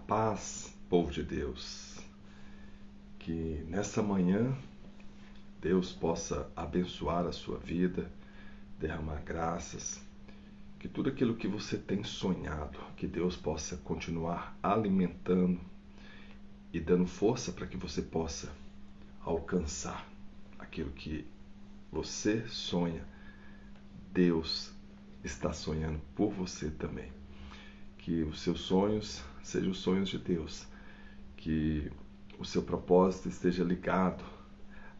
paz, povo de Deus. Que nessa manhã Deus possa abençoar a sua vida, derramar graças, que tudo aquilo que você tem sonhado, que Deus possa continuar alimentando e dando força para que você possa alcançar aquilo que você sonha. Deus está sonhando por você também. Que os seus sonhos sejam os sonhos de Deus. Que o seu propósito esteja ligado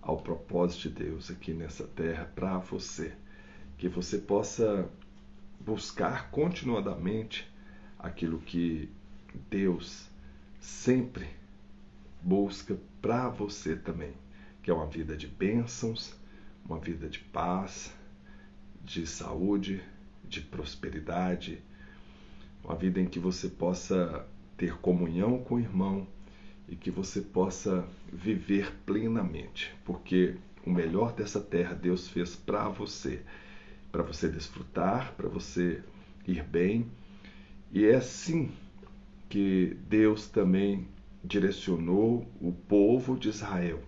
ao propósito de Deus aqui nessa terra para você. Que você possa buscar continuadamente aquilo que Deus sempre busca para você também, que é uma vida de bênçãos, uma vida de paz, de saúde, de prosperidade, uma vida em que você possa ter comunhão com o irmão e que você possa viver plenamente, porque o melhor dessa terra Deus fez para você desfrutar, para você ir bem. E é assim que Deus também direcionou o povo de Israel,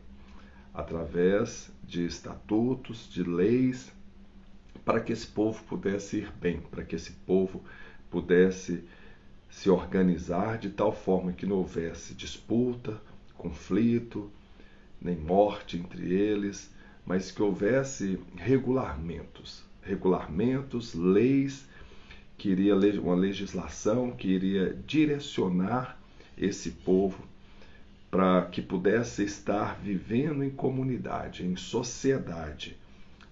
através de estatutos, de leis, para que esse povo pudesse ir bem, para que esse povo pudesse se organizar de tal forma que não houvesse disputa, conflito, nem morte entre eles, mas que houvesse regulamentos, leis, que iria uma legislação que iria direcionar esse povo para que pudesse estar vivendo em comunidade, em sociedade,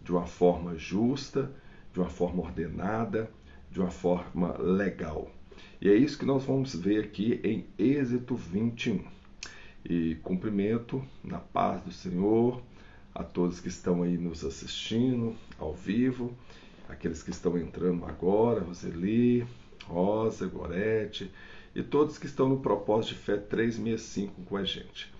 de uma forma justa, de uma forma ordenada, de uma forma legal. E é isso que nós vamos ver aqui em Êxodo 21. E cumprimento na paz do Senhor a todos que estão aí nos assistindo ao vivo, aqueles que estão entrando agora, Roseli, Rosa, Gorete, e todos que estão no Propósito de Fé 365 com a gente.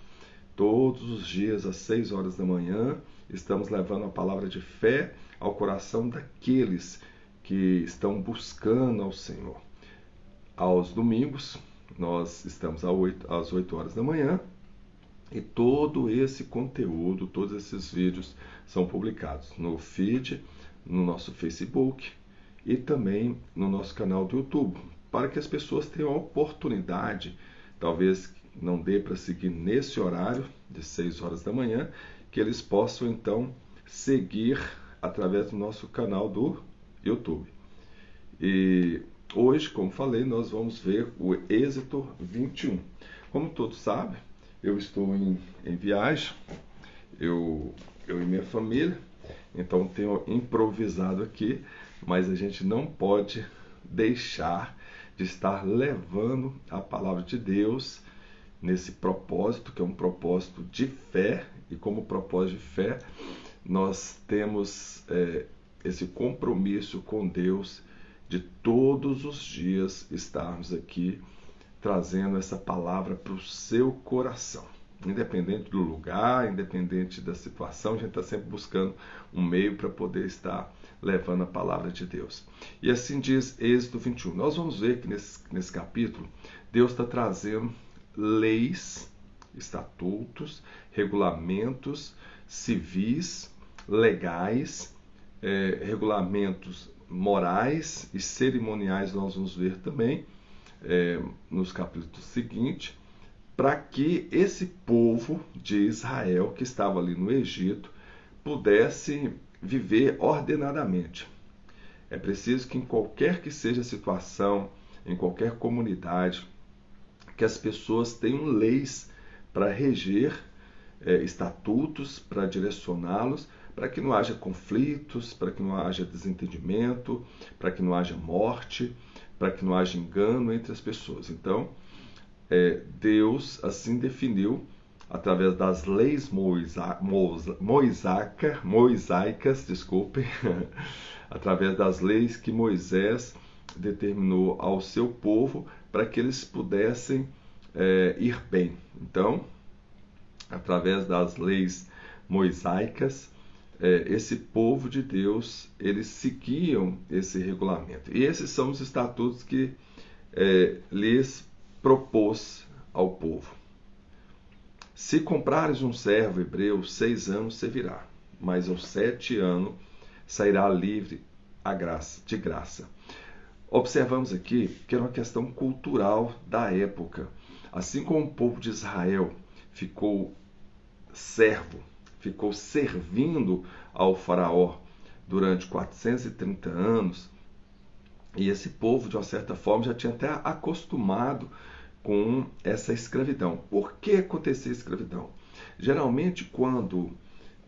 Todos os dias, às 6 horas da manhã, estamos levando a palavra de fé ao coração daqueles que estão buscando ao Senhor. Aos domingos, nós estamos às 8 horas da manhã, e todo esse conteúdo, todos esses vídeos são publicados no feed, no nosso Facebook e também no nosso canal do YouTube, para que as pessoas tenham a oportunidade, talvez não dê para seguir nesse horário de 6 horas da manhã, que eles possam então seguir através do nosso canal do YouTube. E hoje, como falei, nós vamos ver o Êxodo 21. Como todos sabem, eu estou em viagem, eu e minha família, então tenho improvisado aqui, mas a gente não pode deixar de estar levando a palavra de Deus nesse propósito, que é um propósito de fé, e como propósito de fé, nós temos esse compromisso com Deus de todos os dias estarmos aqui trazendo essa palavra para o seu coração. Independente do lugar, independente da situação, a gente está sempre buscando um meio para poder estar levando a palavra de Deus. E assim diz Êxodo 21. Nós vamos ver que nesse capítulo, Deus está trazendo leis, estatutos, regulamentos civis, legais, regulamentos morais e cerimoniais, nós vamos ver também nos capítulos seguintes, para que esse povo de Israel, que estava ali no Egito, pudesse viver ordenadamente. É preciso que em qualquer que seja a situação, em qualquer comunidade, que as pessoas tenham leis para reger, estatutos para direcioná-los, para que não haja conflitos, para que não haja desentendimento, para que não haja morte, para que não haja engano entre as pessoas. Então, Deus assim definiu, através das leis moisaicas, através das leis que Moisés determinou ao seu povo para que eles pudessem ir bem. Então, através das leis moisaicas, esse povo de Deus, eles seguiam esse regulamento. E esses são os estatutos que lhes propôs ao povo: se comprares um servo hebreu, 6 anos servirá, mas ao 7º ano sairá livre de graça. Observamos aqui que era uma questão cultural da época. Assim como o povo de Israel ficou servo, ficou servindo ao faraó durante 430 anos, e esse povo, de uma certa forma, já tinha até acostumado com essa escravidão. Por que acontecia a escravidão? Geralmente, quando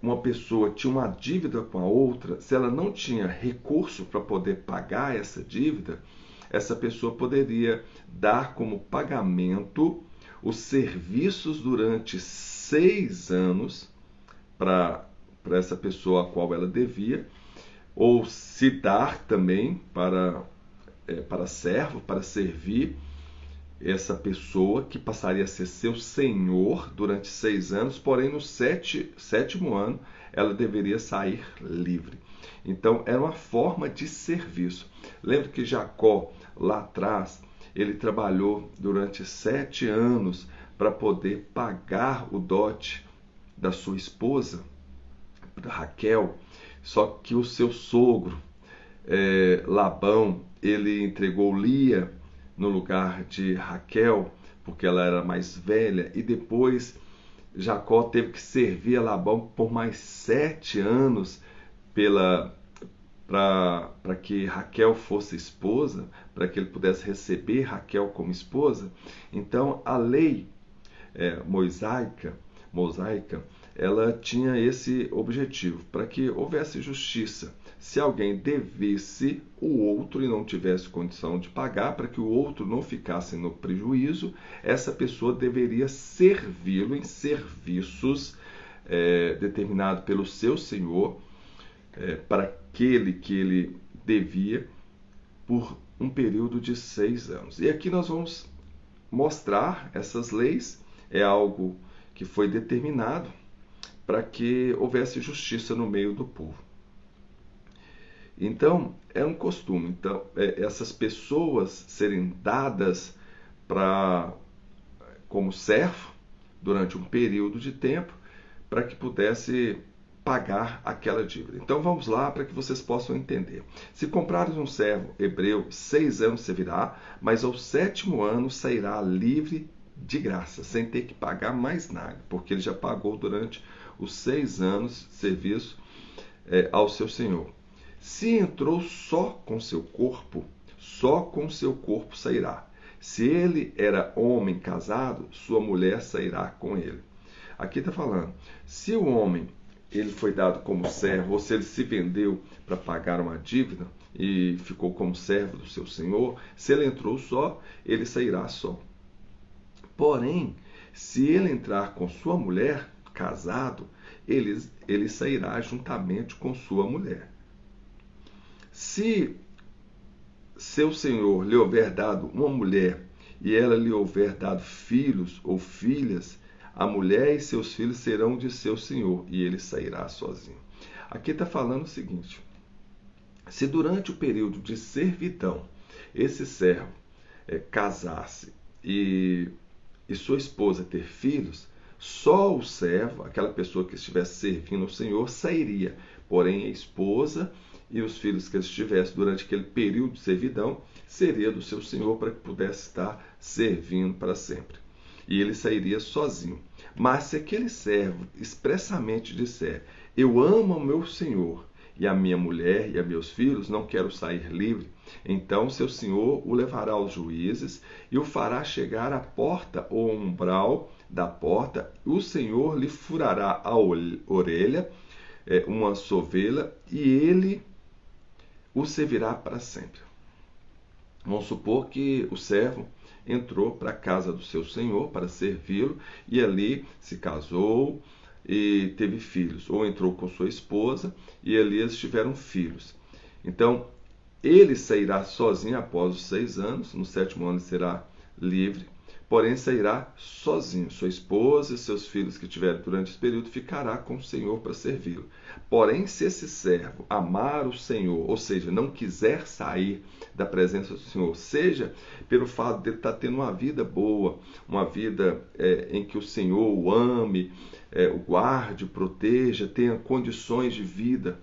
uma pessoa tinha uma dívida com a outra, se ela não tinha recurso para poder pagar essa dívida, essa pessoa poderia dar como pagamento os serviços durante 6 anos para essa pessoa a qual ela devia, ou se dar também para servo, para servir essa pessoa que passaria a ser seu senhor durante 6 anos, porém no 7º ano ela deveria sair livre. Então era uma forma de serviço. Lembra que Jacó, lá atrás, ele trabalhou durante 7 anos para poder pagar o dote da sua esposa, Raquel, só que o seu sogro, Labão, ele entregou Lia no lugar de Raquel, porque ela era mais velha, e depois Jacó teve que servir a Labão por mais 7 anos para que Raquel fosse esposa, para que ele pudesse receber Raquel como esposa. Então a lei mosaica, ela tinha esse objetivo, para que houvesse justiça. Se alguém devesse o outro e não tivesse condição de pagar, para que o outro não ficasse no prejuízo, essa pessoa deveria servi-lo em serviços determinados pelo seu senhor, para aquele que ele devia, por um período de 6 anos. E aqui nós vamos mostrar essas leis. É algo que foi determinado para que houvesse justiça no meio do povo. Então, é um costume. Então, essas pessoas serem dadas como servo durante um período de tempo, para que pudesse pagar aquela dívida. Então vamos lá para que vocês possam entender. Se comprares um servo hebreu, 6 anos servirá, mas ao 7º ano sairá livre de graça, sem ter que pagar mais nada, porque ele já pagou durante os 6 anos de serviço ao seu senhor. Se entrou só com seu corpo sairá. Se ele era homem casado, sua mulher sairá com ele. Aqui está falando, se o homem ele foi dado como servo, ou se ele se vendeu para pagar uma dívida e ficou como servo do seu senhor, se ele entrou só, ele sairá só. Porém, se ele entrar com sua mulher, casado, ele sairá juntamente com sua mulher. Se seu senhor lhe houver dado uma mulher e ela lhe houver dado filhos ou filhas, a mulher e seus filhos serão de seu senhor e ele sairá sozinho. Aqui está falando o seguinte: se durante o período de servidão esse servo casasse e sua esposa ter filhos, só o servo, aquela pessoa que estivesse servindo ao Senhor, sairia. Porém, a esposa e os filhos que ele tivesse durante aquele período de servidão seria do seu Senhor, para que pudesse estar servindo para sempre. E ele sairia sozinho. Mas se aquele servo expressamente disser: eu amo ao meu Senhor e a minha mulher e a meus filhos, não quero sair livre, então seu senhor o levará aos juízes e o fará chegar à porta ou ao umbral da porta. O senhor lhe furará a orelha, uma sovela, e ele o servirá para sempre. Vamos supor que o servo entrou para a casa do seu senhor para servi-lo e ali se casou e teve filhos, ou entrou com sua esposa e ali eles tiveram filhos. Então ele sairá sozinho após os 6 anos, no 7º ano ele será livre, porém sairá sozinho. Sua esposa e seus filhos que tiverem durante esse período ficará com o Senhor para servi-lo. Porém, se esse servo amar o Senhor, ou seja, não quiser sair da presença do Senhor, seja pelo fato de ele estar tendo uma vida boa, uma vida em que o Senhor o ame, o guarde, o proteja, tenha condições de vida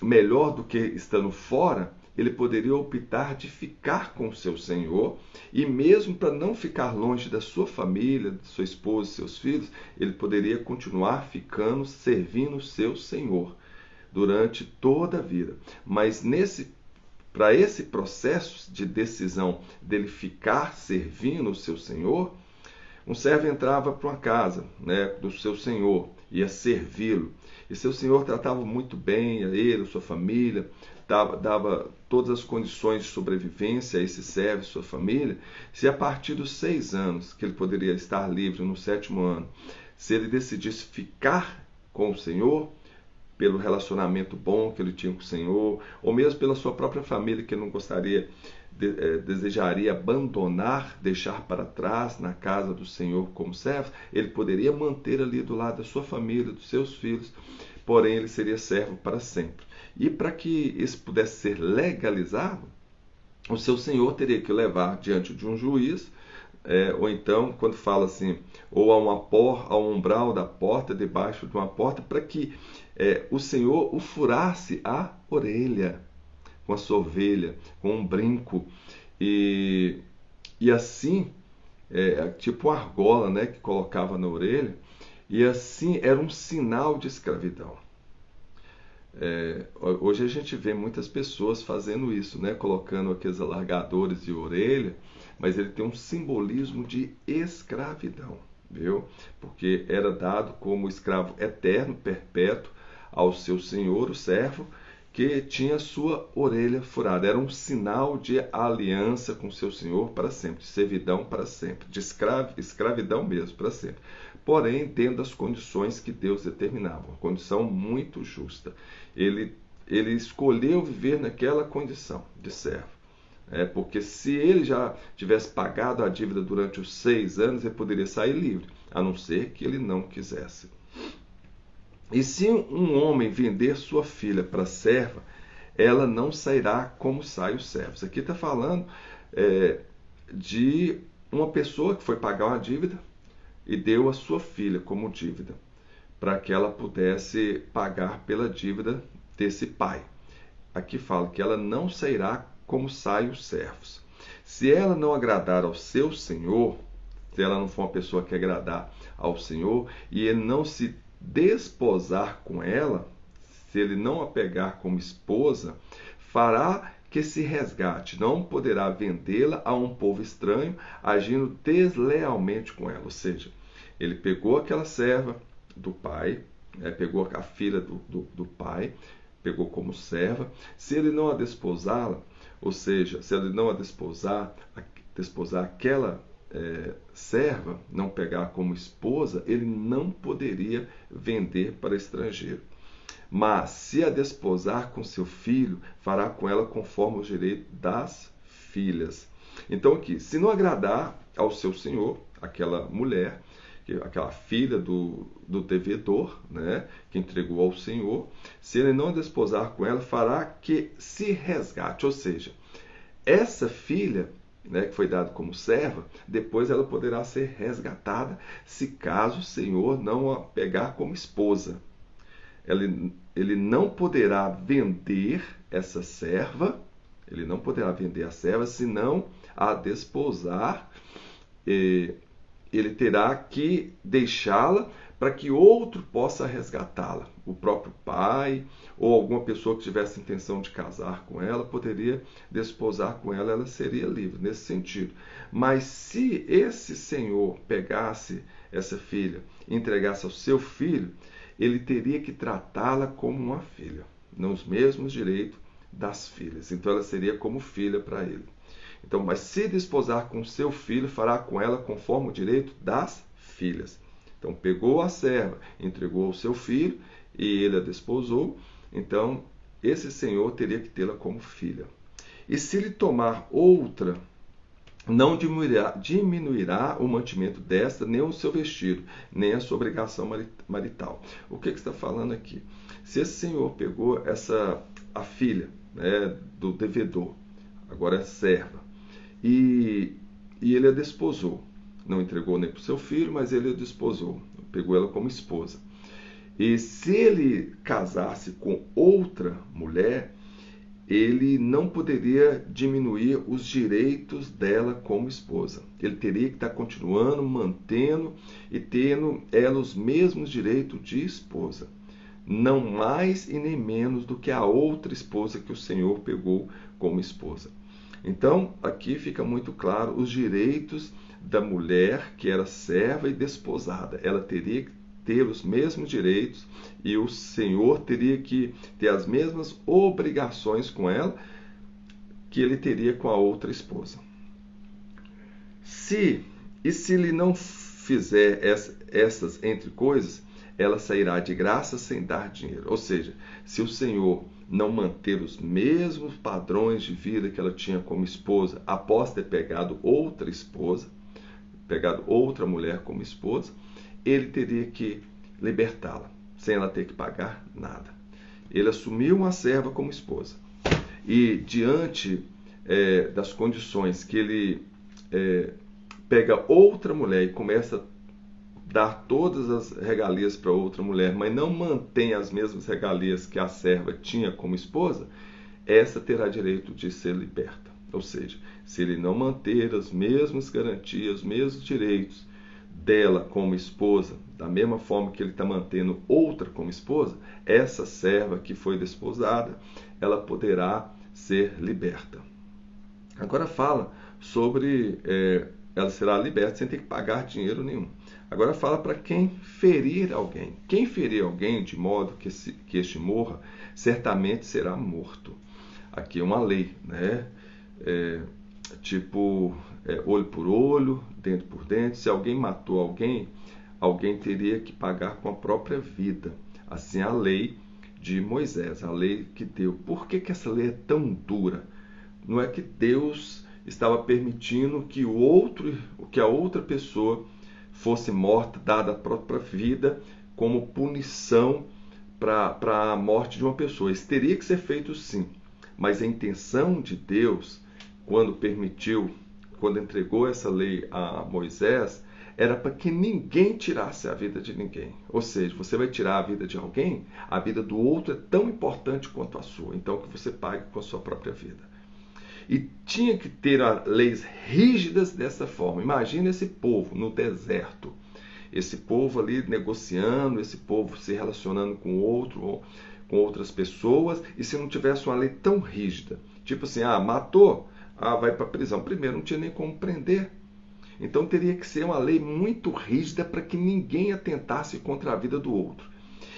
melhor do que estando fora, ele poderia optar de ficar com o seu Senhor, e mesmo para não ficar longe da sua família, de sua esposa e seus filhos, ele poderia continuar ficando, servindo o seu Senhor durante toda a vida. Mas para esse processo de decisão dele ficar servindo o seu Senhor, um servo entrava para uma casa, né, do seu senhor, ia servi-lo. E seu senhor tratava muito bem a ele, a sua família, dava todas as condições de sobrevivência a esse servo e sua família. Se a partir dos 6 anos, que ele poderia estar livre no 7º ano, se ele decidisse ficar com o Senhor, pelo relacionamento bom que ele tinha com o Senhor, ou mesmo pela sua própria família, que ele não desejaria abandonar, deixar para trás na casa do Senhor como servo, ele poderia manter ali do lado da sua família, dos seus filhos, porém ele seria servo para sempre. E para que isso pudesse ser legalizado, o seu senhor teria que levar diante de um juiz, ou então, quando fala assim, ou ao umbral da porta, debaixo de uma porta, para que o Senhor o furasse a orelha com a sua ovelha, com um brinco, e assim, tipo uma argola, né, que colocava na orelha, e assim era um sinal de escravidão. Hoje a gente vê muitas pessoas fazendo isso, né, colocando aqueles alargadores de orelha, mas ele tem um simbolismo de escravidão, viu? Porque era dado como escravo eterno, perpétuo, ao seu senhor, o servo, que tinha sua orelha furada. Era um sinal de aliança com seu senhor para sempre, de servidão para sempre, de escravidão mesmo para sempre. Porém, dentro das condições que Deus determinava, uma condição muito justa. Ele escolheu viver naquela condição de servo. Porque se ele já tivesse pagado a dívida durante os 6 anos, ele poderia sair livre, a não ser que ele não quisesse. E se um homem vender sua filha para serva, ela não sairá como saem os servos. Aqui está falando de uma pessoa que foi pagar uma dívida e deu a sua filha como dívida, para que ela pudesse pagar pela dívida desse pai. Aqui fala que ela não sairá como saem os servos. Se ela não agradar ao seu senhor, se ela não for uma pessoa que agradar ao Senhor, e ele não se desposar com ela, se ele não a pegar como esposa, fará que se resgate, não poderá vendê-la a um povo estranho, agindo deslealmente com ela. Ou seja, ele pegou aquela serva do pai, pegou a filha do pai, pegou como serva. Se ele não a desposá-la, ou seja, se ele não a desposar aquela serva, não pegar como esposa, ele não poderia vender para estrangeiro. Mas se a desposar com seu filho, fará com ela conforme os direitos das filhas. Então aqui, se não agradar ao seu senhor, aquela mulher, aquela filha do devedor, né, que entregou ao senhor, se ele não a desposar com ela, fará que se resgate. Ou seja, essa filha, né, que foi dada como serva, depois ela poderá ser resgatada, se caso o senhor não a pegar como esposa. Ele não poderá vender essa serva, ele não poderá vender a serva, se não a desposar. Ele terá que deixá-la para que outro possa resgatá-la. O próprio pai ou alguma pessoa que tivesse intenção de casar com ela poderia desposar com ela, ela seria livre nesse sentido. Mas se esse senhor pegasse essa filha e entregasse ao seu filho, ele teria que tratá-la como uma filha, nos mesmos direitos das filhas. Então ela seria como filha para ele. Então, mas se desposar com seu filho, fará com ela conforme o direito das filhas. Então pegou a serva, entregou ao seu filho e ele a desposou. Então esse senhor teria que tê-la como filha. E se lhe tomar outra não diminuirá o mantimento desta, nem o seu vestido, nem a sua obrigação marital. O que está falando aqui? Se esse senhor pegou a filha, né, do devedor, agora é serva, e ele a desposou, não entregou nem para o seu filho, mas ele a desposou, pegou ela como esposa. E se ele casasse com outra mulher, ele não poderia diminuir os direitos dela como esposa. Ele teria que estar continuando, mantendo e tendo ela os mesmos direitos de esposa. Não mais e nem menos do que a outra esposa que o Senhor pegou como esposa. Então, aqui fica muito claro os direitos da mulher que era serva e desposada. Ela teria que ter os mesmos direitos e o Senhor teria que ter as mesmas obrigações com ela que ele teria com a outra esposa. Se ele não fizer essas entre coisas, ela sairá de graça sem dar dinheiro. Ou seja, se o Senhor não manter os mesmos padrões de vida que ela tinha como esposa, após ter pegado outra esposa, pegado outra mulher como esposa, ele teria que libertá-la, sem ela ter que pagar nada. Ele assumiu uma serva como esposa. E diante das condições que ele pega outra mulher e começa a dar todas as regalias para outra mulher, mas não mantém as mesmas regalias que a serva tinha como esposa, essa terá direito de ser liberta. Ou seja, se ele não manter as mesmas garantias, os mesmos direitos dela como esposa, da mesma forma que ele está mantendo outra como esposa, essa serva que foi desposada, ela poderá ser liberta. Agora fala sobre ela será liberta sem ter que pagar dinheiro nenhum. Agora fala para quem ferir alguém. Quem ferir alguém de modo que este morra, certamente será morto. Aqui é uma lei, né? Olho por olho, dente por dente. Se alguém matou alguém, alguém teria que pagar com a própria vida. Assim a lei de Moisés, a lei que deu. Por que essa lei é tão dura? Não é que Deus estava permitindo que a outra pessoa fosse morta, dada a própria vida, como punição para a morte de uma pessoa. Isso teria que ser feito sim. Mas a intenção de Deus, quando entregou essa lei a Moisés, era para que ninguém tirasse a vida de ninguém. Ou seja, você vai tirar a vida de alguém, a vida do outro é tão importante quanto a sua. Então que você pague com a sua própria vida. E tinha que ter leis rígidas dessa forma. Imagina esse povo no deserto. Esse povo ali negociando, esse povo se relacionando com outras pessoas, e se não tivesse uma lei tão rígida, tipo assim, matou, vai para a prisão. Primeiro, não tinha nem como prender. Então teria que ser uma lei muito rígida para que ninguém atentasse contra a vida do outro.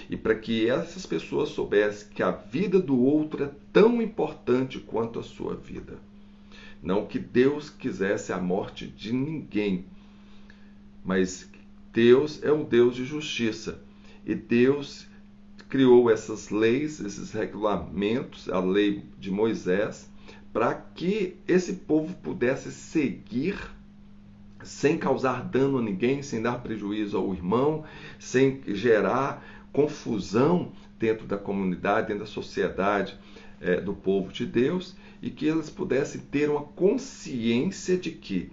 E para que essas pessoas soubessem que a vida do outro é tão importante quanto a sua vida. Não que Deus quisesse a morte de ninguém, mas Deus é um Deus de justiça. E Deus criou essas leis, esses regulamentos, a lei de Moisés, para que esse povo pudesse seguir sem causar dano a ninguém, sem dar prejuízo ao irmão, sem gerar confusão dentro da comunidade, dentro da sociedade do povo de Deus, e que eles pudessem ter uma consciência de que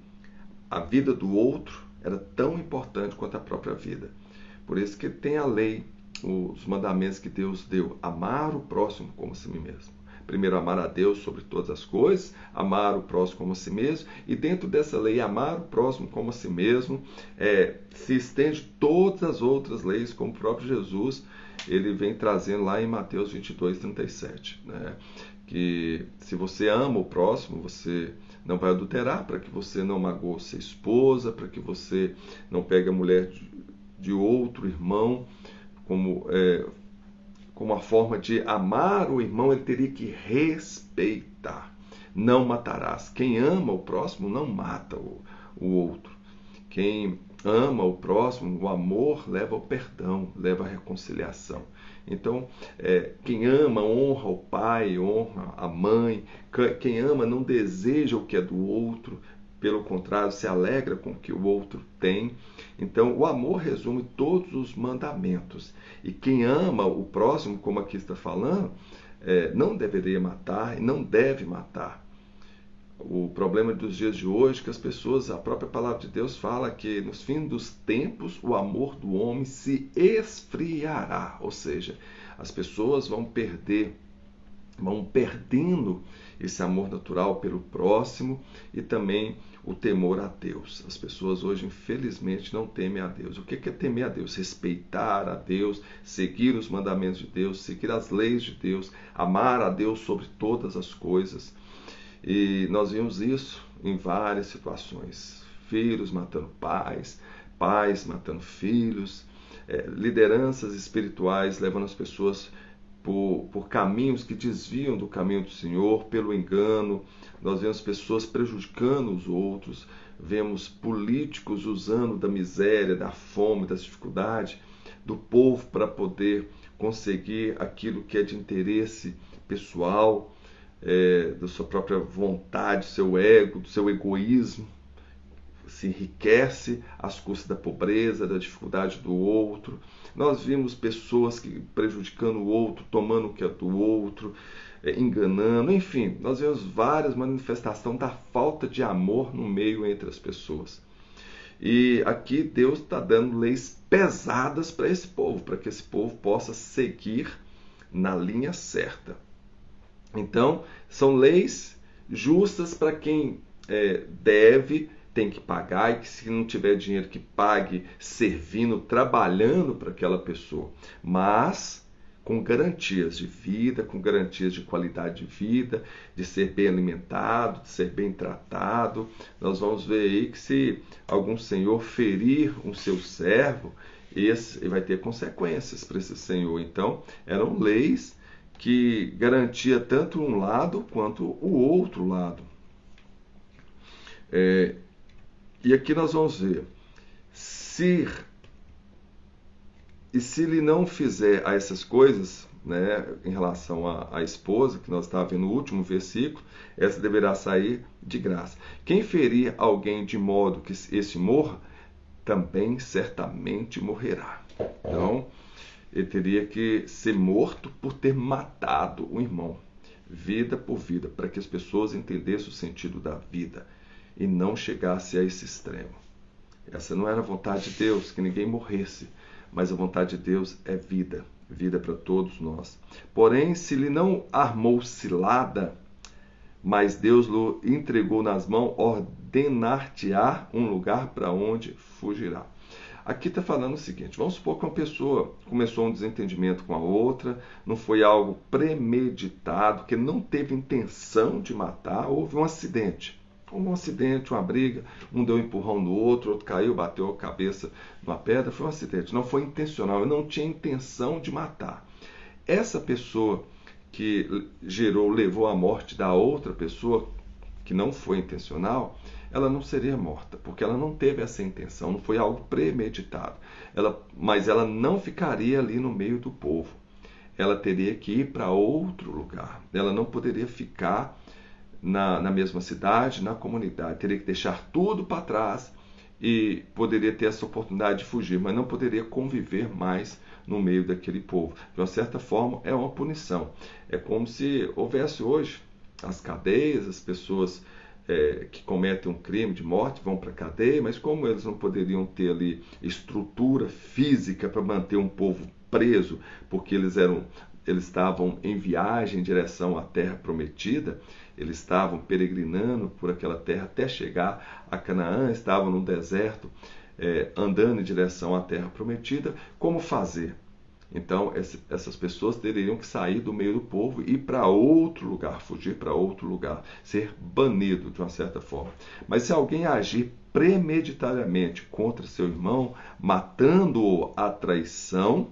a vida do outro era tão importante quanto a própria vida. Por isso que tem a lei, os mandamentos que Deus deu: amar o próximo como a si mesmo. Primeiro, amar a Deus sobre todas as coisas, amar o próximo como a si mesmo, e dentro dessa lei, amar o próximo como a si mesmo, se estende todas as outras leis, como o próprio Jesus ele vem trazendo lá em Mateus 22:37, né? Que se você ama o próximo, você não vai adulterar, para que você não magoe sua esposa, para que você não pegue a mulher de outro irmão, como uma forma de amar o irmão, ele teria que respeitar. Não matarás. Quem ama o próximo não mata o outro. Quem ama o próximo, o amor leva ao perdão, leva à reconciliação. Então, quem ama honra o pai, honra a mãe. Quem ama não deseja o que é do outro. pelo contrário, se alegra com o que o outro tem. Então, o amor resume todos os mandamentos. E quem ama o próximo, como aqui está falando, não deveria matar e não deve matar. O problema dos dias de hoje é que as pessoas, a própria palavra de Deus fala que nos fins dos tempos o amor do homem se esfriará, ou seja, as pessoas vão perdendo esse amor natural pelo próximo e também o temor a Deus. As pessoas hoje, infelizmente, não temem a Deus. O que é temer a Deus? Respeitar a Deus, seguir os mandamentos de Deus, seguir as leis de Deus, amar a Deus sobre todas as coisas. E nós vimos isso em várias situações. Filhos matando pais, pais matando filhos, lideranças espirituais levando as pessoas por caminhos que desviam do caminho do Senhor, pelo engano. Nós vemos pessoas prejudicando os outros, vemos políticos usando da miséria, da fome, das dificuldades do povo para poder conseguir aquilo que é de interesse pessoal, da sua própria vontade, do seu ego, do seu egoísmo. Se enriquece às custas da pobreza, da dificuldade do outro. Nós vimos pessoas prejudicando o outro, tomando o que é do outro, enganando, enfim, nós vemos várias manifestações da falta de amor no meio entre as pessoas. E aqui Deus está dando leis pesadas para esse povo, para que esse povo possa seguir na linha certa. Então, são leis justas para quem tem que pagar, e que se não tiver dinheiro que pague servindo, trabalhando para aquela pessoa, mas com garantias de vida, com garantias de qualidade de vida, de ser bem alimentado, de ser bem tratado. Nós vamos ver aí que se algum senhor ferir um seu servo, esse vai ter consequências para esse senhor. Então, eram leis que garantia tanto um lado quanto o outro lado. E aqui nós vamos ver, se ele não fizer essas coisas, né, em relação à esposa, que nós estávamos vendo no último versículo, essa deverá sair de graça. Quem ferir alguém de modo que esse morra, também certamente morrerá. Então, ele teria que ser morto por ter matado o irmão, vida por vida, para que as pessoas entendessem o sentido da vida e não chegasse a esse extremo. Essa não era a vontade de Deus, que ninguém morresse, mas a vontade de Deus é vida, vida para todos nós. Porém, se ele não armou cilada, mas Deus lhe entregou nas mãos, ordenar-te-á um lugar para onde fugirá. Aqui está falando o seguinte, vamos supor que uma pessoa começou um desentendimento com a outra, não foi algo premeditado, que não teve intenção de matar, houve um acidente. Uma briga, um deu um empurrão no outro, outro caiu, bateu a cabeça numa pedra, foi um acidente, não foi intencional, eu não tinha intenção de matar. Essa pessoa que levou à morte da outra pessoa, que não foi intencional, ela não seria morta, porque ela não teve essa intenção, não foi algo premeditado. Mas ela não ficaria ali no meio do povo. Ela teria que ir para outro lugar. Ela não poderia ficar na mesma cidade, na comunidade. Teria que deixar tudo para trás e poderia ter essa oportunidade de fugir, mas não poderia conviver mais no meio daquele povo. De uma certa forma, é uma punição. É como se houvesse hoje as cadeias, as pessoas que cometem um crime de morte vão para a cadeia, mas como eles não poderiam ter ali estrutura física para manter um povo preso, porque eles estavam em viagem em direção à terra prometida, eles estavam peregrinando por aquela terra até chegar a Canaã, estavam no deserto, andando em direção à terra prometida. Como fazer? Então, essas pessoas teriam que sair do meio do povo e ir para outro lugar, fugir para outro lugar, ser banido de uma certa forma. Mas se alguém agir premeditadamente contra seu irmão, matando-o à traição,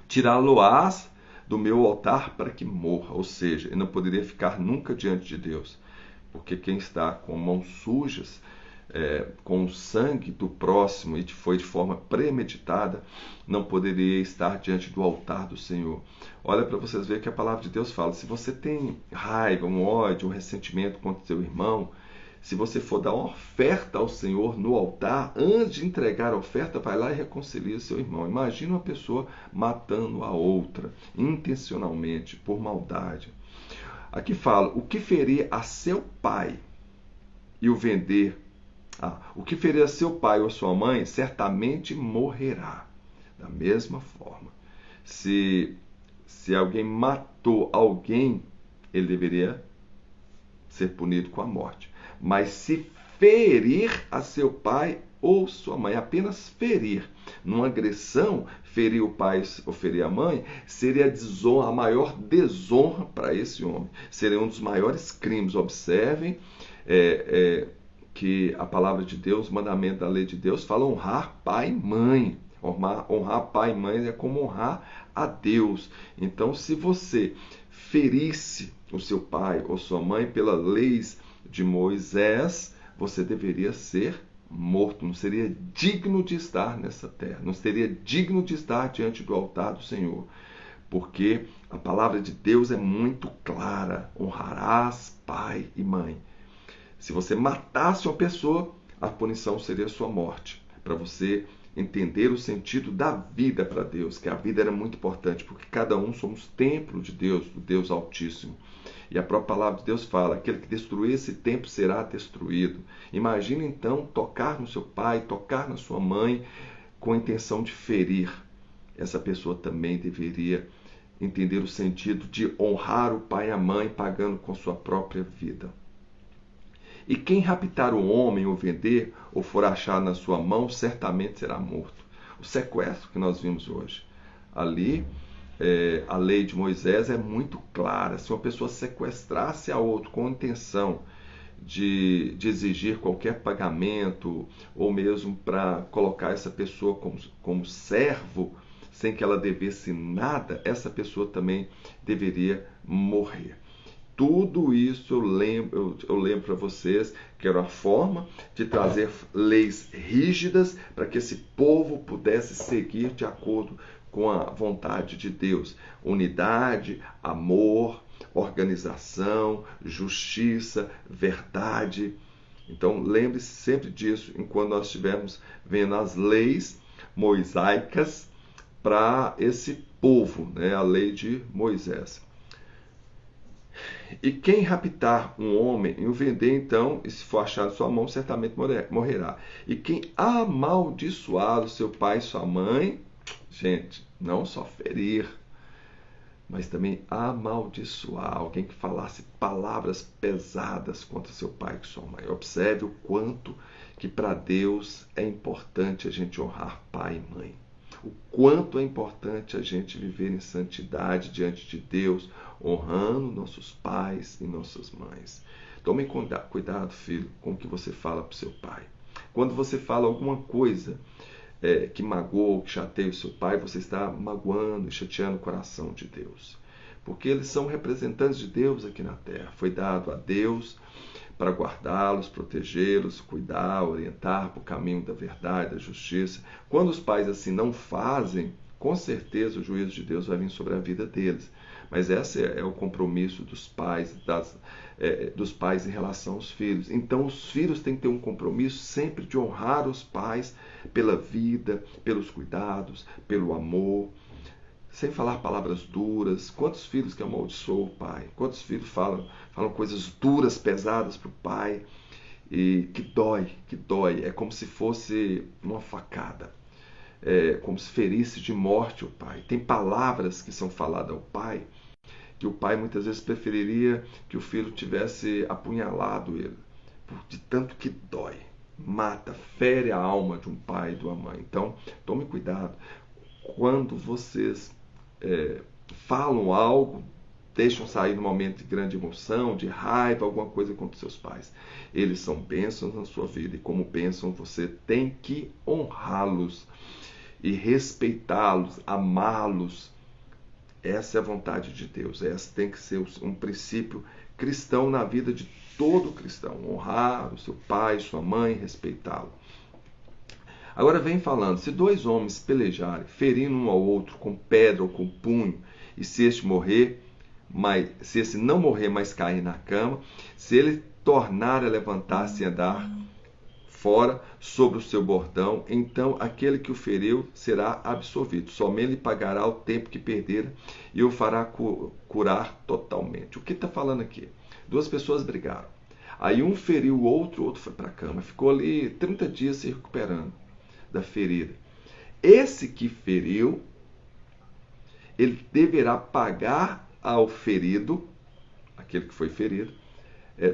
tirá-lo-ás do meu altar para que morra. Ou seja, ele não poderia ficar nunca diante de Deus, porque quem está com mãos sujas, com o sangue do próximo e foi de forma premeditada, não poderia estar diante do altar do Senhor. Olha para vocês verem que a palavra de Deus fala, se você tem raiva, um ódio, um ressentimento contra seu irmão, Se você for dar uma oferta ao Senhor no altar, antes de entregar a oferta, vai lá e reconcilia seu irmão. Imagina uma pessoa matando a outra, intencionalmente, por maldade. Aqui fala, o que ferir a seu pai e o vender, o que ferir a seu pai ou a sua mãe, certamente morrerá. Da mesma forma, se alguém matou alguém, ele deveria ser punido com a morte. Mas se ferir a seu pai ou sua mãe, apenas ferir, numa agressão, ferir o pai ou ferir a mãe, seria a desonra, a maior desonra para esse homem. Seria um dos maiores crimes. Observem que a palavra de Deus, o mandamento da lei de Deus, fala honrar pai e mãe. Honrar pai e mãe é como honrar a Deus. Então, se você ferisse o seu pai ou sua mãe pelas leis de Moisés, você deveria ser morto, não seria digno de estar nessa terra, não seria digno de estar diante do altar do Senhor, porque a palavra de Deus é muito clara: honrarás pai e mãe. Se você matasse uma pessoa, a punição seria a sua morte, para você entender o sentido da vida para Deus, que a vida era muito importante, porque cada um somos templo de Deus, do Deus Altíssimo. E a própria palavra de Deus fala, aquele que destruir esse templo será destruído. Imagina então tocar no seu pai, tocar na sua mãe, com a intenção de ferir. Essa pessoa também deveria entender o sentido de honrar o pai e a mãe, pagando com sua própria vida. E quem raptar o homem ou vender, ou for achado na sua mão, certamente será morto. O sequestro que nós vimos hoje. Ali, a lei de Moisés é muito clara. Se uma pessoa sequestrasse a outro com a intenção de exigir qualquer pagamento, ou mesmo para colocar essa pessoa como servo, sem que ela devesse nada, essa pessoa também deveria morrer. Tudo isso eu lembro para vocês que era a forma de trazer leis rígidas para que esse povo pudesse seguir de acordo com a vontade de Deus. Unidade, amor, organização, justiça, verdade. Então lembre-se sempre disso enquanto nós estivermos vendo as leis mosaicas para esse povo, né? A lei de Moisés. E quem raptar um homem e o vender, então, e se for achado em sua mão, certamente morrerá. E quem amaldiçoar o seu pai e sua mãe, gente, não só ferir, mas também amaldiçoar, alguém que falasse palavras pesadas contra seu pai e sua mãe. Observe o quanto que para Deus é importante a gente honrar pai e mãe. O quanto é importante a gente viver em santidade diante de Deus, honrando nossos pais e nossas mães. Tome cuidado, filho, com o que você fala para o seu pai. Quando você fala alguma coisa que magoa, que chateia o seu pai, você está magoando e chateando o coração de Deus. Porque eles são representantes de Deus aqui na terra. Foi dado a Deus para guardá-los, protegê-los, cuidar, orientar para o caminho da verdade, da justiça. Quando os pais assim não fazem, com certeza o juízo de Deus vai vir sobre a vida deles. Mas esse é o compromisso dos pais, dos pais em relação aos filhos. Então os filhos têm que ter um compromisso sempre de honrar os pais pela vida, pelos cuidados, pelo amor, sem falar palavras duras. Quantos filhos que amaldiçoam o pai? Quantos filhos falam coisas duras, pesadas para o pai? E que dói. É como se fosse uma facada. É como se ferisse de morte o pai. Tem palavras que são faladas ao pai, que o pai muitas vezes preferiria que o filho tivesse apunhalado ele, de tanto que dói. Mata, fere a alma de um pai e de uma mãe. Então, tome cuidado. Quando vocês falam algo, deixam sair no momento de grande emoção, de raiva, alguma coisa contra seus pais. Eles são bênçãos na sua vida e como bênção você tem que honrá-los e respeitá-los, amá-los. Essa é a vontade de Deus. Essa tem que ser um princípio cristão na vida de todo cristão. Honrar o seu pai, sua mãe, respeitá-lo. Agora vem falando, se dois homens pelejarem, ferindo um ao outro com pedra ou com punho, e se este não morrer, mas cair na cama, se ele tornar a levantar-se e andar fora sobre o seu bordão, então aquele que o feriu será absolvido. Somente lhe pagará o tempo que perder e o fará curar totalmente. O que está falando aqui? Duas pessoas brigaram. Aí um feriu o outro foi para a cama. Ficou ali 30 dias se recuperando da ferida. Esse que feriu, ele deverá pagar ao ferido, aquele que foi ferido,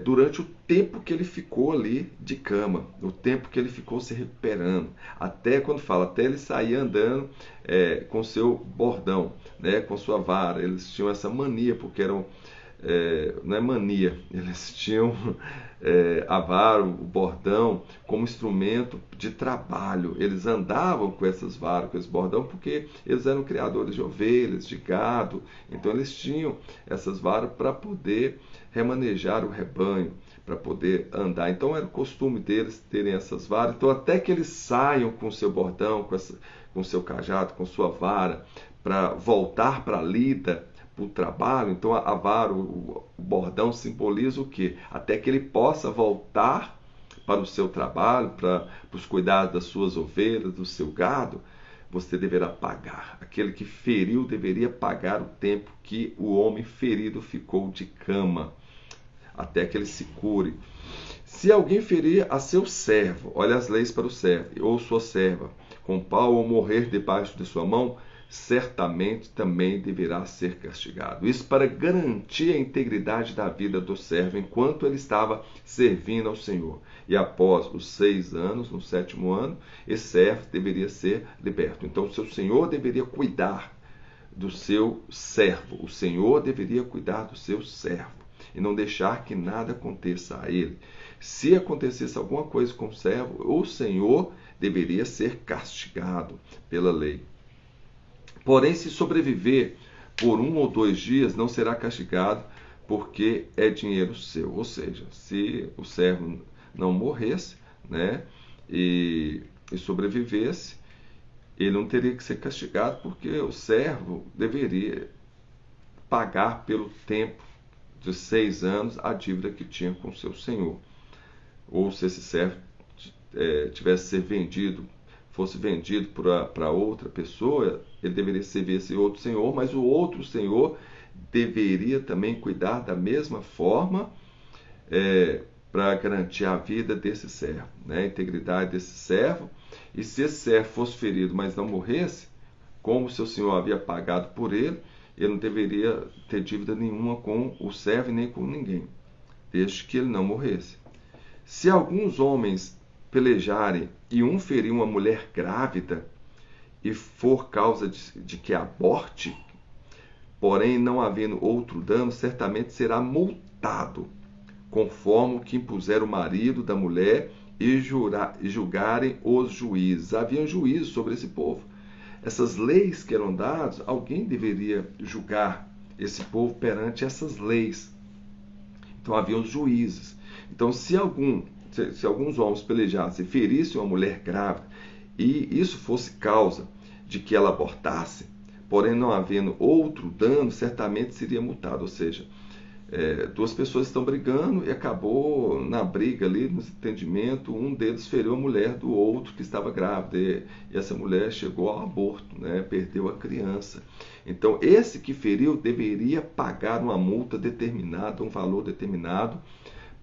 durante o tempo que ele ficou ali de cama, o tempo que ele ficou se recuperando, até quando fala, até ele sair andando com seu bordão, né, com sua vara. Eles tinham essa mania, porque eram, não é mania, eles tinham a vara, o bordão, como instrumento de trabalho. Eles andavam com essas varas, com esse bordão, porque eles eram criadores de ovelhas, de gado, então eles tinham essas varas para poder remanejar o rebanho, para poder andar. Então era o costume deles terem essas varas. Então até que eles saiam com o seu bordão, com o seu cajado, com sua vara, para voltar para a lida, para o trabalho. Então a vara, o bordão simboliza o quê? Até que ele possa voltar para o seu trabalho, para os cuidados das suas ovelhas, do seu gado. Você deverá pagar. Aquele que feriu deveria pagar o tempo que o homem ferido ficou de cama, até que ele se cure. Se alguém ferir a seu servo, olha as leis para o servo, ou sua serva, com pau ou morrer debaixo de sua mão, certamente também deverá ser castigado. Isso para garantir a integridade da vida do servo enquanto ele estava servindo ao Senhor. E após os 6 anos, no 7º ano, esse servo deveria ser liberto. Então o seu Senhor deveria cuidar do seu servo. O Senhor deveria cuidar do seu servo e não deixar que nada aconteça a ele. Se acontecesse alguma coisa com o servo, o Senhor deveria ser castigado pela lei. Porém, se sobreviver por 1 ou 2 dias, não será castigado, porque é dinheiro seu. Ou seja, se o servo não morresse, né, e sobrevivesse, ele não teria que ser castigado, porque o servo deveria pagar pelo tempo de 6 anos a dívida que tinha com seu senhor. Ou se esse servo tivesse ser vendido, fosse vendido para outra pessoa, ele deveria servir esse outro senhor, mas o outro senhor deveria também cuidar da mesma forma para garantir a vida desse servo, né? A integridade desse servo. E se esse servo fosse ferido, mas não morresse, como seu senhor havia pagado por ele, ele não deveria ter dívida nenhuma com o servo e nem com ninguém, desde que ele não morresse. Se alguns homens pelejarem e um ferir uma mulher grávida e for causa de que aborte, porém não havendo outro dano, certamente será multado, conforme o que impuser o marido da mulher e julgarem os juízes. Havia juízes sobre esse povo. Essas leis que eram dadas, alguém deveria julgar esse povo perante essas leis. Então havia os juízes. Então se alguns homens pelejassem e ferissem uma mulher grávida, e isso fosse causa de que ela abortasse, porém não havendo outro dano, certamente seria multado. Ou seja, 2 pessoas estão brigando e acabou na briga ali, no entendimento, um deles feriu a mulher do outro que estava grávida, e essa mulher chegou ao aborto, né? Perdeu a criança. Então esse que feriu deveria pagar uma multa determinada, um valor determinado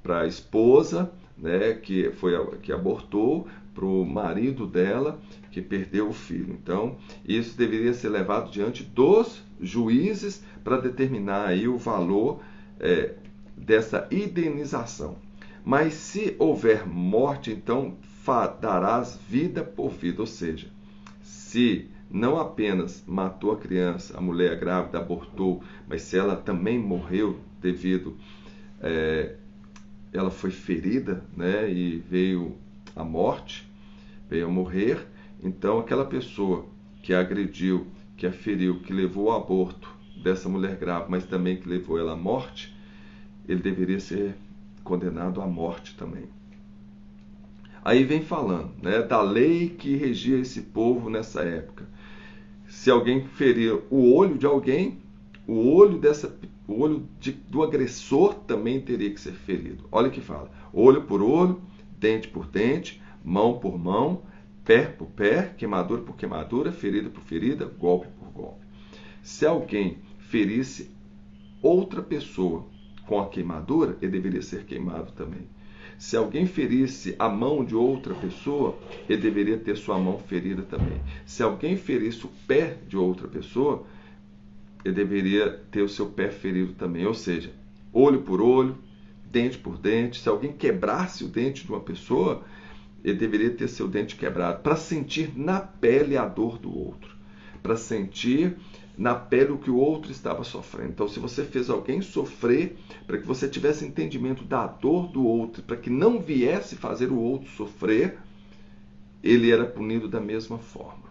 para a esposa, né, que abortou, para o marido dela que perdeu o filho. Então isso deveria ser levado diante dos juízes para determinar aí o valor dessa indenização. Mas se houver morte, então darás vida por vida. Ou seja, se não apenas matou a criança, a mulher grávida abortou, mas se ela também morreu devido ela foi ferida, né, e veio a morte, veio a morrer, então aquela pessoa que a agrediu, que a feriu, que levou ao aborto dessa mulher grávida, mas também que levou ela à morte, ele deveria ser condenado à morte também. Aí vem falando, né, da lei que regia esse povo nessa época. Se alguém ferir o olho de alguém, o olho do agressor também teria que ser ferido. Olha o que fala: olho por olho, dente por dente, mão por mão, pé por pé, queimadura por queimadura, ferida por ferida, golpe por golpe. Se alguém ferisse outra pessoa com a queimadura, ele deveria ser queimado também. Se alguém ferisse a mão de outra pessoa, ele deveria ter sua mão ferida também. Se alguém ferisse o pé de outra pessoa, ele deveria ter o seu pé ferido também. Ou seja, olho por olho, dente por dente. Se alguém quebrasse o dente de uma pessoa, ele deveria ter seu dente quebrado, para sentir na pele a dor do outro, para sentir na pele o que o outro estava sofrendo. Então, se você fez alguém sofrer, para que você tivesse entendimento da dor do outro, para que não viesse fazer o outro sofrer, ele era punido da mesma forma,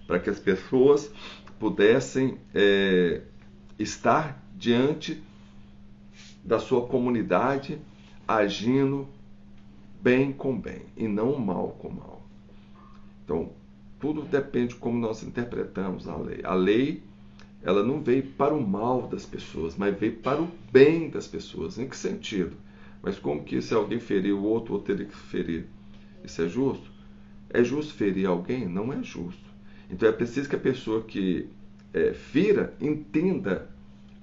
para que as pessoas pudessem estar diante da sua comunidade agindo bem com bem e não mal com mal. Então, tudo depende de como nós interpretamos a lei. A lei, ela não veio para o mal das pessoas, mas veio para o bem das pessoas. Em que sentido? Mas como que se alguém ferir o outro teria que ferir? Isso é justo? É justo ferir alguém? Não é justo. Então é preciso que a pessoa que fira entenda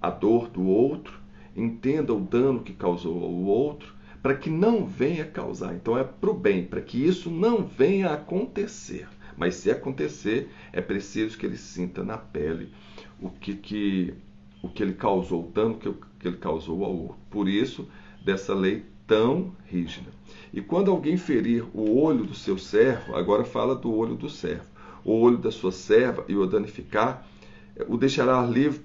a dor do outro, entenda o dano que causou ao outro, para que não venha causar. Então é para o bem, para que isso não venha a acontecer. Mas se acontecer, é preciso que ele sinta na pele o que ele causou, o dano que ele causou ao outro. Por isso, dessa lei tão rígida. E quando alguém ferir o olho do seu servo, agora fala do olho do servo, o olho da sua serva e o danificar, o deixará livre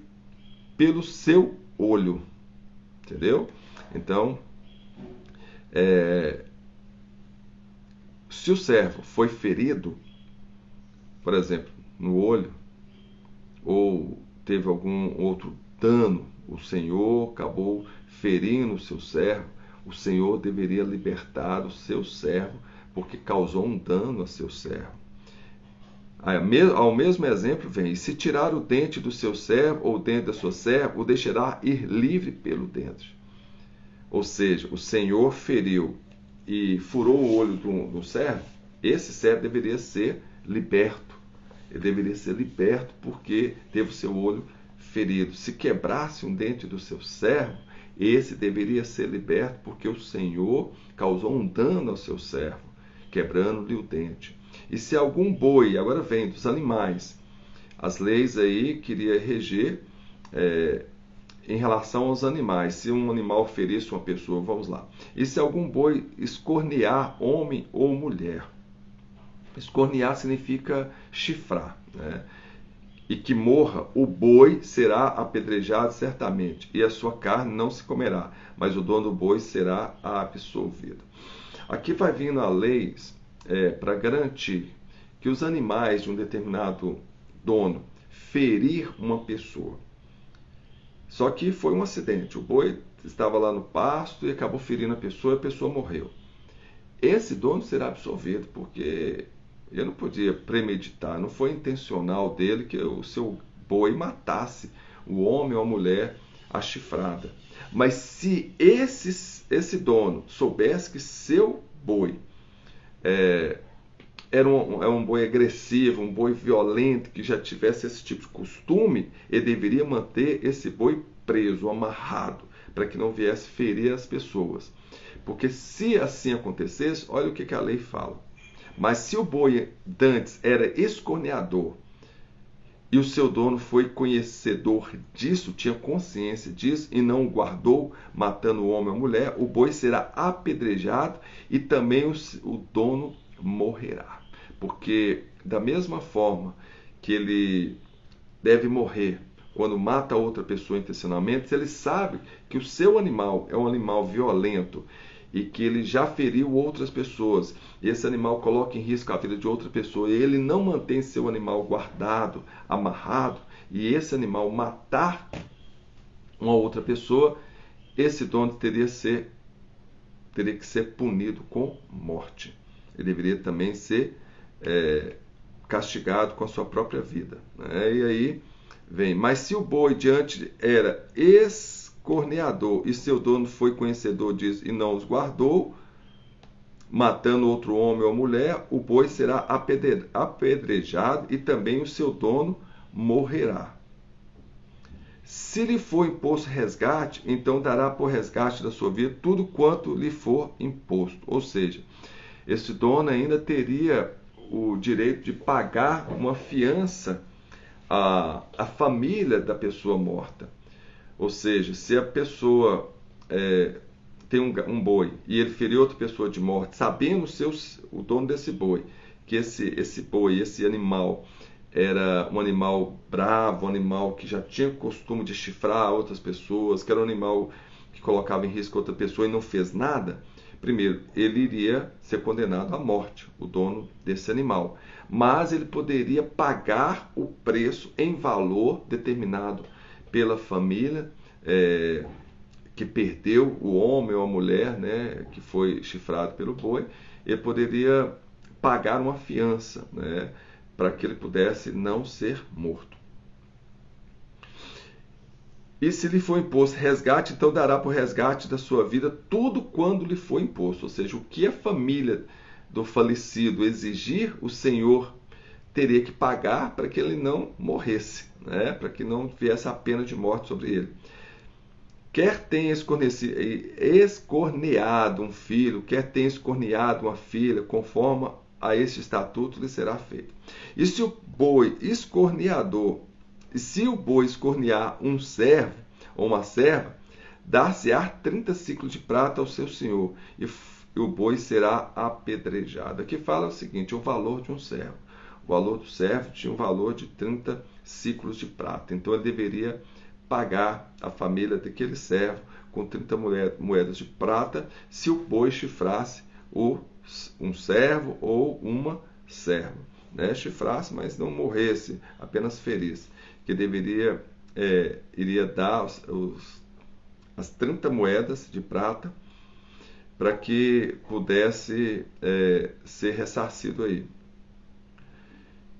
pelo seu olho. Entendeu? Então, se o servo foi ferido, por exemplo, no olho, ou teve algum outro dano, o Senhor acabou ferindo o seu servo, o Senhor deveria libertar o seu servo, porque causou um dano a seu servo. Ao mesmo exemplo vem: e se tirar o dente do seu servo ou o dente da sua serva, o deixará ir livre pelo dente. Ou seja, o Senhor feriu e furou o olho do servo, esse servo deveria ser liberto. Ele deveria ser liberto porque teve o seu olho ferido. Se quebrasse um dente do seu servo, esse deveria ser liberto porque o Senhor causou um dano ao seu servo, quebrando-lhe o dente. E se algum boi, agora vem dos animais, as leis aí queria reger em relação aos animais. Se um animal ferisse uma pessoa, vamos lá. E se algum boi escornear homem ou mulher? Escornear significa chifrar, né? E que morra, o boi será apedrejado certamente, e a sua carne não se comerá, mas o dono do boi será absolvido. Aqui vai vindo a lei para garantir que os animais de um determinado dono ferir uma pessoa. Só que foi um acidente, o boi estava lá no pasto e acabou ferindo a pessoa morreu. Esse dono será absolvido, porque ele não podia premeditar, não foi intencional dele que o seu boi matasse o homem ou a mulher a chifrada. Mas se esse dono soubesse que seu boi era um boi agressivo, um boi violento, que já tivesse esse tipo de costume, ele deveria manter esse boi preso, amarrado, para que não viesse ferir as pessoas. Porque se assim acontecesse, olha o que a lei fala. Mas se o boi dantes era escorneador e o seu dono foi conhecedor disso, tinha consciência disso e não o guardou, matando o homem ou a mulher, o boi será apedrejado e também o dono morrerá. Porque da mesma forma que ele deve morrer quando mata outra pessoa intencionalmente, se ele sabe que o seu animal é um animal violento e que ele já feriu outras pessoas, e esse animal coloca em risco a vida de outra pessoa, e ele não mantém seu animal guardado, amarrado, e esse animal matar uma outra pessoa, esse dono teria que ser punido com morte. Ele deveria também ser castigado com a sua própria vida, né? E aí vem, mas se o boi diante era escorneador e seu dono foi conhecedor disso e não os guardou, matando outro homem ou mulher, o boi será apedrejado e também o seu dono morrerá. Se lhe for imposto resgate, então dará por resgate da sua vida tudo quanto lhe for imposto. Ou seja, esse dono ainda teria o direito de pagar uma fiança à família da pessoa morta. Ou seja, se a pessoa tem um boi e ele feriu outra pessoa de morte, sabendo o dono desse boi, que esse boi, esse animal, era um animal bravo, um animal que já tinha o costume de chifrar outras pessoas, que era um animal que colocava em risco outra pessoa e não fez nada, primeiro, ele iria ser condenado à morte, o dono desse animal. Mas ele poderia pagar o preço em valor determinado pela família que perdeu o homem ou a mulher, né, que foi chifrado pelo boi. Ele poderia pagar uma fiança, né, para que ele pudesse não ser morto. E se lhe for imposto resgate, então dará por resgate da sua vida tudo quando lhe for imposto. Ou seja, o que a família do falecido exigir, o Senhor teria que pagar para que ele não morresse, né? Para que não viesse a pena de morte sobre ele. Quer tenha escorneado um filho, quer tenha escorneado uma filha, conforme a este estatuto lhe será feito. E se o boi escornear um servo ou uma serva, dar-se-á 30 ciclos de prata ao seu senhor, e o boi será apedrejado. Aqui fala o seguinte, o valor de um servo. O valor do servo tinha um valor de 30 ciclos de prata. Então ele deveria pagar a família daquele servo com 30 moedas de prata se o boi chifrasse um servo ou uma serva, né? Chifrasse, mas não morresse, apenas ferisse, que iria dar as 30 moedas de prata para que pudesse ser ressarcido aí.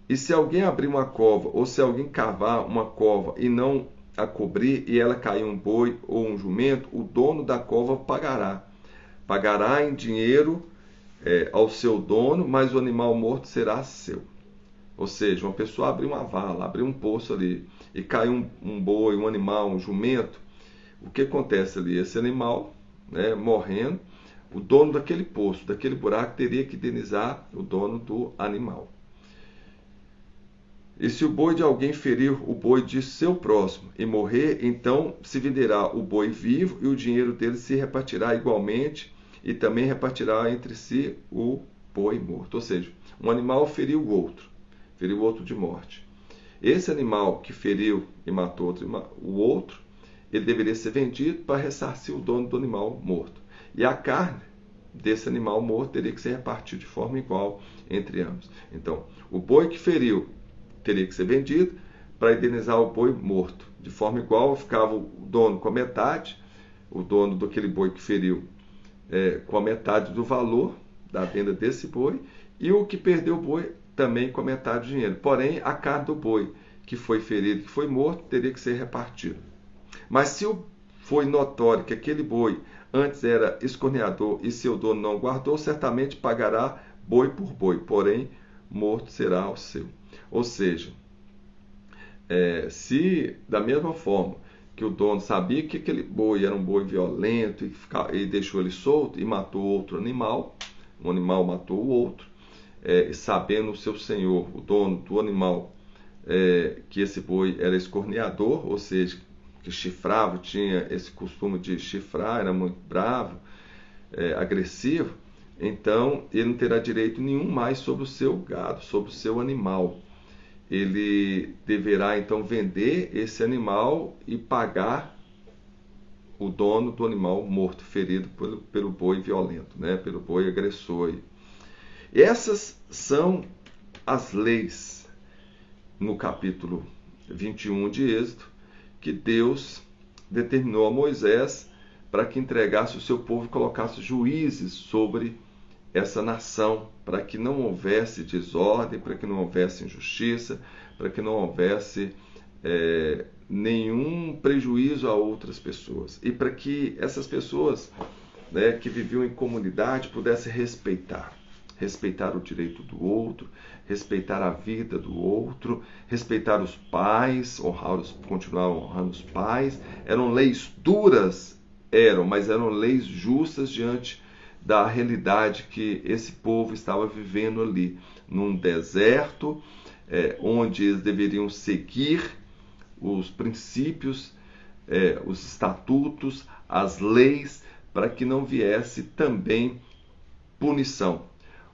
E se alguém abrir uma cova, ou se alguém cavar uma cova e não a cobrir, e ela cair um boi ou um jumento, o dono da cova pagará. Pagará em dinheiro ao seu dono, mas o animal morto será seu. Ou seja, uma pessoa abriu uma vala, abriu um poço ali, e caiu um boi, um animal, um jumento, o que acontece ali? Esse animal, né, morrendo, o dono daquele poço, daquele buraco, teria que indenizar o dono do animal. E se o boi de alguém ferir o boi de seu próximo e morrer, então se venderá o boi vivo e o dinheiro dele se repartirá igualmente e também repartirá entre si o boi morto. Ou seja, um animal feriu o outro de morte. Esse animal que feriu e matou o outro, ele deveria ser vendido para ressarcir o dono do animal morto. E a carne desse animal morto teria que ser repartida de forma igual entre ambos. Então, o boi que feriu teria que ser vendido para indenizar o boi morto. De forma igual, ficava o dono com a metade, o dono daquele boi que feriu com a metade do valor da venda desse boi, e o que perdeu o boi também com a metade do dinheiro. Porém, a carne do boi que foi ferido, que foi morto, teria que ser repartida. Mas se foi notório que aquele boi antes era escorneador e seu dono não guardou, certamente pagará boi por boi, porém, morto será o seu. Ou seja, se da mesma forma que o dono sabia que aquele boi era um boi violento e deixou ele solto e matou outro animal, um animal matou o outro, e sabendo o seu senhor, o dono do animal, que esse boi era escorneador, ou seja, que chifrava, tinha esse costume de chifrar, era muito bravo, agressivo, então ele não terá direito nenhum mais sobre o seu gado, sobre o seu animal. Ele deverá então vender esse animal e pagar o dono do animal morto, ferido pelo boi violento, né? Pelo boi agressor. E essas são as leis no capítulo 21 de Êxodo que Deus determinou a Moisés para que entregasse o seu povo e colocasse juízes sobre essa nação, para que não houvesse desordem, para que não houvesse injustiça, para que não houvesse nenhum prejuízo a outras pessoas. E para que essas pessoas, né, que viviam em comunidade pudessem respeitar o direito do outro, respeitar a vida do outro, respeitar os pais, continuar honrando os pais. Eram leis duras, mas eram leis justas diante da realidade que esse povo estava vivendo ali, num deserto, onde eles deveriam seguir os princípios, os estatutos, as leis, para que não viesse também punição.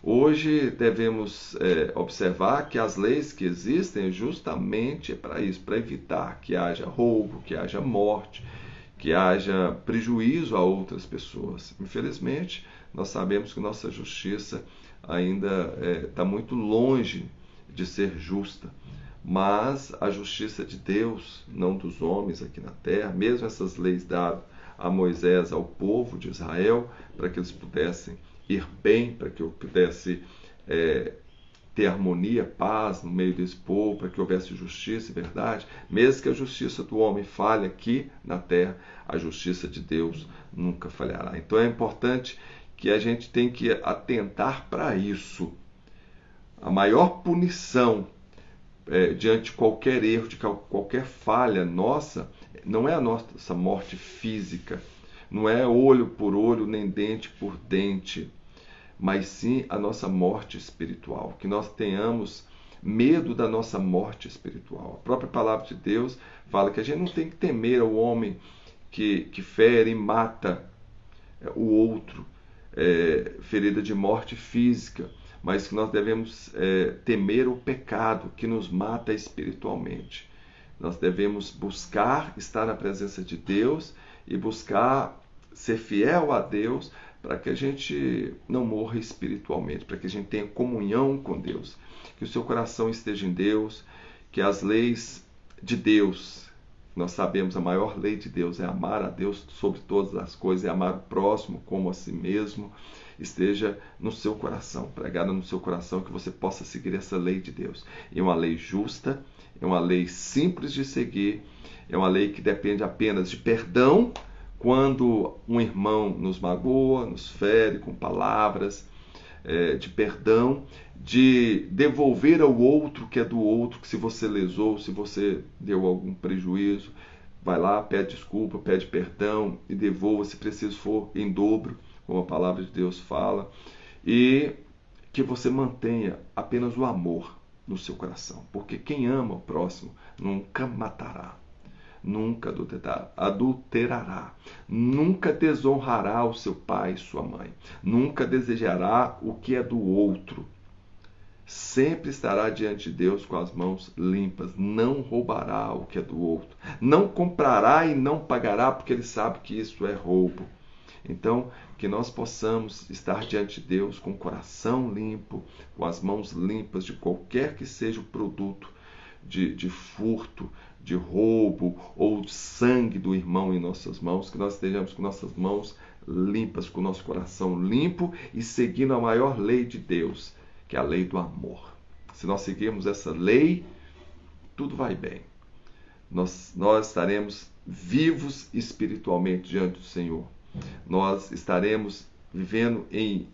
Hoje devemos observar que as leis que existem justamente para isso, para evitar que haja roubo, que haja morte, que haja prejuízo a outras pessoas. Infelizmente, nós sabemos que nossa justiça ainda está muito longe de ser justa, mas a justiça de Deus, não dos homens aqui na terra, mesmo essas leis dadas a Moisés, ao povo de Israel, para que eles pudessem ir bem, para que eu pudesse ter harmonia, paz no meio desse povo, para que houvesse justiça e verdade. Mesmo que a justiça do homem falhe aqui na terra, a justiça de Deus nunca falhará. Então é importante que a gente tem que atentar para isso. A maior punição diante de qualquer erro, de qualquer falha nossa, não é a nossa morte física, não é olho por olho, nem dente por dente, mas sim a nossa morte espiritual, que nós tenhamos medo da nossa morte espiritual. A própria palavra de Deus fala que a gente não tem que temer ao homem que fere e mata o outro, ferida de morte física, mas que nós devemos temer o pecado que nos mata espiritualmente. Nós devemos buscar estar na presença de Deus e buscar ser fiel a Deus para que a gente não morra espiritualmente, para que a gente tenha comunhão com Deus, que o seu coração esteja em Deus, que as leis de Deus, nós sabemos a maior lei de Deus é amar a Deus sobre todas as coisas, é amar o próximo como a si mesmo, esteja no seu coração, pregada no seu coração, que você possa seguir essa lei de Deus. É uma lei justa, é uma lei simples de seguir, é uma lei que depende apenas de perdão quando um irmão nos magoa, nos fere com palavras, de perdão, de devolver ao outro que é do outro, que se você lesou, se você deu algum prejuízo, vai lá, pede desculpa, pede perdão e devolva, se preciso for, em dobro, como a palavra de Deus fala, e que você mantenha apenas o amor no seu coração, porque quem ama o próximo nunca matará, nunca adulterará, nunca desonrará o seu pai e sua mãe, nunca desejará o que é do outro, sempre estará diante de Deus com as mãos limpas, não roubará o que é do outro, não comprará e não pagará, porque ele sabe que isso é roubo. Então, que nós possamos estar diante de Deus com o coração limpo, com as mãos limpas de qualquer que seja o produto de furto, de roubo ou de sangue do irmão em nossas mãos, que nós estejamos com nossas mãos limpas, com o nosso coração limpo e seguindo a maior lei de Deus, que é a lei do amor. Se nós seguirmos essa lei, tudo vai bem. Nós estaremos vivos espiritualmente diante do Senhor. Nós estaremos vivendo em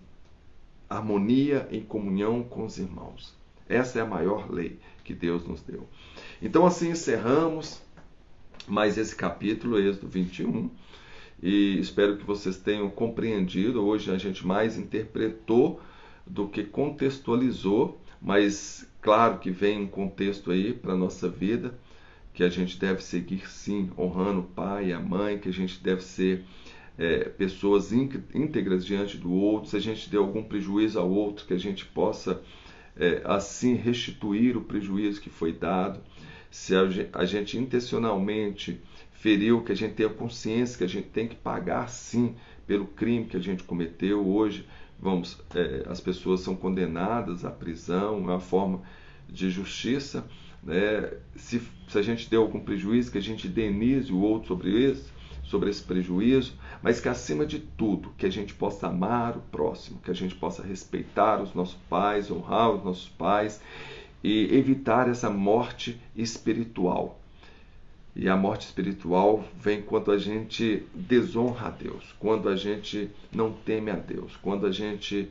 harmonia, em comunhão com os irmãos. Essa é a maior lei que Deus nos deu. Então assim encerramos mais esse capítulo, Êxodo 21, e espero que vocês tenham compreendido. Hoje a gente mais interpretou do que contextualizou, mas claro que vem um contexto aí para a nossa vida, que a gente deve seguir sim, honrando o pai e a mãe, que a gente deve ser pessoas íntegras diante do outro. Se a gente deu algum prejuízo ao outro, que a gente possa assim restituir o prejuízo que foi dado. Se a gente intencionalmente feriu, que a gente tenha consciência que a gente tem que pagar sim pelo crime que a gente cometeu. Hoje as pessoas são condenadas à prisão, é uma forma de justiça, né? Se a gente deu algum prejuízo, que a gente indenize o outro sobre esse prejuízo, mas que acima de tudo, que a gente possa amar o próximo, que a gente possa respeitar os nossos pais, honrar os nossos pais e evitar essa morte espiritual. E a morte espiritual vem quando a gente desonra a Deus, quando a gente não teme a Deus, quando a gente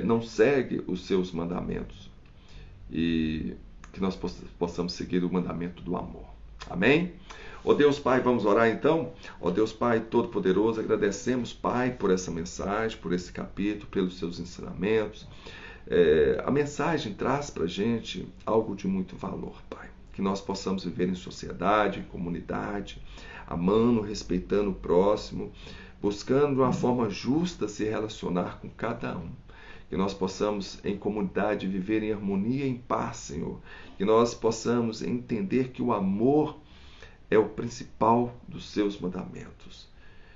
não segue os seus mandamentos. E que nós possamos seguir o mandamento do amor. Amém? Ó Deus Pai, vamos orar então? Ó Deus Pai Todo-Poderoso, agradecemos, Pai, por essa mensagem, por esse capítulo, pelos seus ensinamentos. A mensagem traz para a gente algo de muito valor, Pai. Que nós possamos viver em sociedade, em comunidade, amando, respeitando o próximo, buscando uma forma justa de se relacionar com cada um. Que nós possamos, em comunidade, viver em harmonia e em paz, Senhor. Que nós possamos entender que o amor é o principal dos seus mandamentos.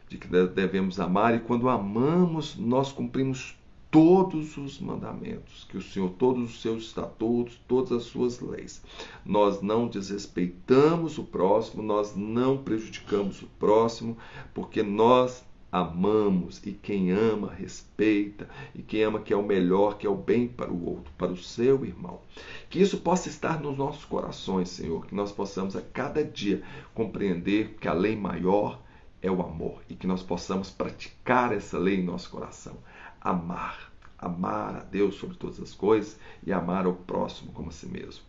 De que devemos amar, e quando amamos, nós cumprimos todos os mandamentos, que o Senhor, todos os seus estatutos, todas as suas leis. Nós não desrespeitamos o próximo, nós não prejudicamos o próximo, porque nós amamos, e quem ama, respeita, e quem ama quer o melhor, quer o bem para o outro, para o seu irmão. Que isso possa estar nos nossos corações, Senhor, que nós possamos a cada dia compreender que a lei maior é o amor, e que nós possamos praticar essa lei em nosso coração. Amar a Deus sobre todas as coisas e amar ao próximo como a si mesmo.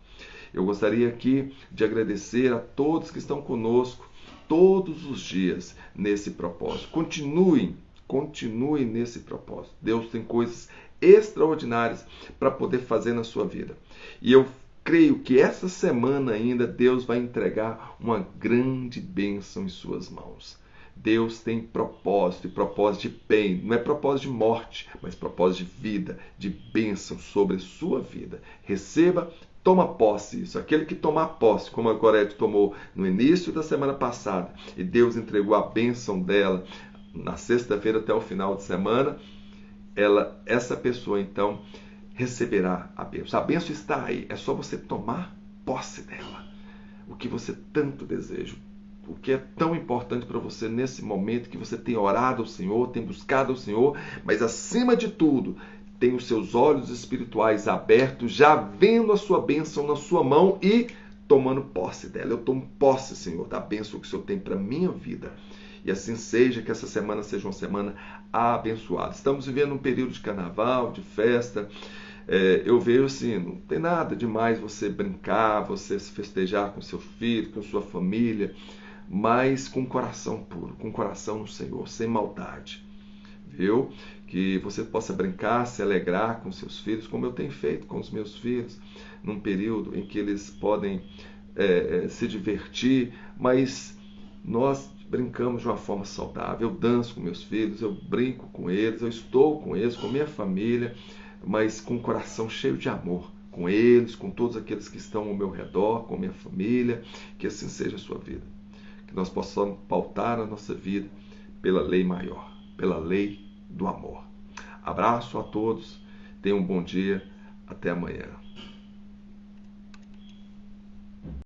Eu gostaria aqui de agradecer a todos que estão conosco todos os dias nesse propósito. Continue nesse propósito. Deus tem coisas extraordinárias para poder fazer na sua vida. E eu creio que essa semana ainda Deus vai entregar uma grande bênção em suas mãos. Deus tem propósito, e propósito de bem, não é propósito de morte, mas propósito de vida, de bênção sobre a sua vida. Receba, toma posse disso. Aquele que tomar posse, como a Gorete tomou no início da semana passada, e Deus entregou a bênção dela na sexta-feira até o final de semana, essa pessoa então receberá a bênção. A bênção está aí, é só você tomar posse dela. O que você tanto deseja. O que é tão importante para você nesse momento, que você tem orado ao Senhor, tem buscado ao Senhor, mas acima de tudo, tem os seus olhos espirituais abertos, já vendo a sua bênção na sua mão e tomando posse dela. Eu tomo posse, Senhor, da bênção que o Senhor tem para a minha vida. E assim seja, que essa semana seja uma semana abençoada. Estamos vivendo um período de carnaval, de festa. Eu vejo assim, não tem nada demais você brincar, você se festejar com seu filho, com sua família, mas com coração puro, com coração no Senhor, sem maldade, viu? Que você possa brincar, se alegrar com seus filhos, como eu tenho feito com os meus filhos, num período em que eles podem se divertir, mas nós brincamos de uma forma saudável. Eu danço com meus filhos, eu brinco com eles, eu estou com eles, com minha família, mas com o coração cheio de amor, com eles, com todos aqueles que estão ao meu redor, com minha família. Que assim seja a sua vida. Que nós possamos pautar a nossa vida pela lei maior, pela lei do amor. Abraço a todos, tenham um bom dia, até amanhã.